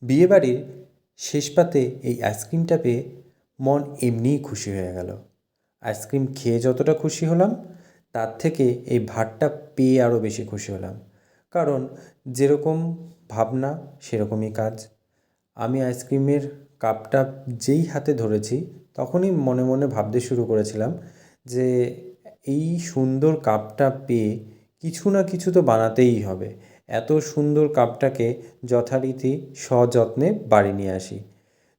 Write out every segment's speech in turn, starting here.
বিয়েবাড়ির শেষ পাতে এই আইসক্রিমটা পেয়ে মন এমনিই খুশি হয়ে গেল। আইসক্রিম খেয়ে যতটা খুশি হলাম, তার থেকে এই ভাতটা পেয়ে আরও বেশি খুশি হলাম। কারণ যেরকম ভাবনা সেরকমই কাজ। আমি আইসক্রিমের কাপটা যেই হাতে ধরেছি, তখনই মনে মনে ভাবতে শুরু করেছিলাম যে এই সুন্দর কাপটা পেয়ে কিছু না কিছু তো বানাতেই হবে। এত সুন্দর কাপটাকে যথারীতি সযত্নে বাড়ি নিয়ে আসি।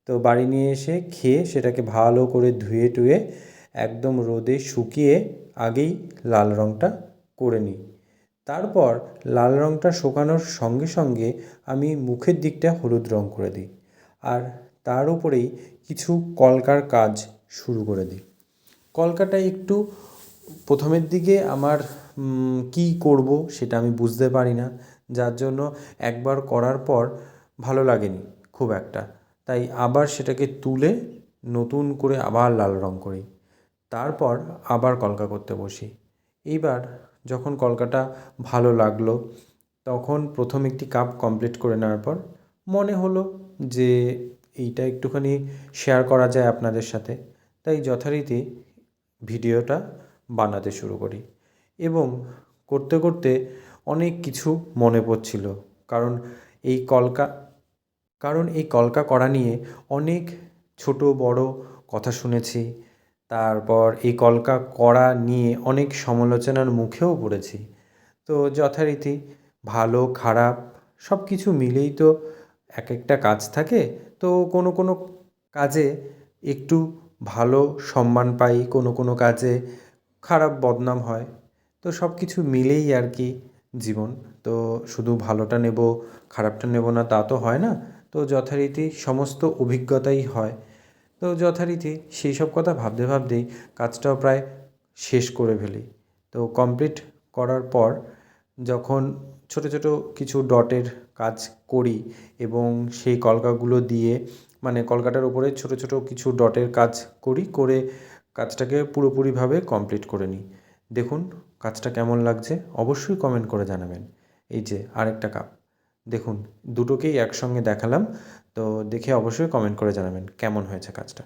তো বাড়ি নিয়ে এসে খেয়ে সেটাকে ভালো করে ধুয়ে টুয়ে একদম রোদে শুকিয়ে আগেই লাল রঙটা করে নিই। তারপর লাল রঙটা শুকানোর সঙ্গে সঙ্গে আমি মুখের দিকটা হলুদ রঙ করে দিই। আর তার উপরেই কিছু কলকার কাজ শুরু করে দিই। কলকাটা একটু প্রথমের দিকে আমার কী করব সেটা আমি বুঝতে পারি না, যার জন্য একবার করার পর ভালো লাগেনি খুব একটা, তাই আবার সেটাকে তুলে নতুন করে আবার লাল রঙ করি। তারপর আবার কলকা করতে বসি। এইবার যখন কলকাটা ভালো লাগলো, তখন প্রথম একটি কাপ কমপ্লিট করে নেওয়ার পর মনে হলো যে এইটা একটুখানি শেয়ার করা যায় আপনাদের সাথে, তাই যথারীতি ভিডিওটা বানাতে শুরু করি। এবং করতে করতে অনেক কিছু মনে পড়ছিল, কারণ এই কলকা করা নিয়ে অনেক ছোট বড় কথা শুনেছি। তারপর এই কলকা করা নিয়ে অনেক সমালোচনার মুখেও পড়েছি। তো যথারীতি ভালো খারাপ সব কিছু মিলেই তো এক একটা কাজ থাকে। তো কোনো কোনো কাজে একটু ভালো সম্মান পাই, কোনো কোনো কাজে খারাপ বদনাম হয়। তো সব কিছু মিলেই আর কি জীবন। তো শুধু ভালোটা নেব খারাপটা নেব না তা তো হয় না। তো যথারীতি সমস্ত অভিজ্ঞতাই হয়। তো যথারীতি সেই সব কথা ভাবতে ভাবতেই কাজটাও প্রায় শেষ করে ফেলি। তো কমপ্লিট করার পর যখন ছোট ছোট কিছু ডটের কাজ করি এবং সেই কলকাগুলো দিয়ে, মানে কলকাটার উপরে ছোট ছোট কিছু ডটের কাজ করি, করে কাজটাকে পুরোপুরিভাবে কমপ্লিট করে নিই। দেখুন কাজটা কেমন লাগছে অবশ্যই কমেন্ট করে জানাবেন। এই যে আরেকটা কাপ দেখুন, দুটোকেই একসঙ্গে দেখালাম। তো দেখে অবশ্যই কমেন্ট করে জানাবেন কেমন হয়েছে কাজটা।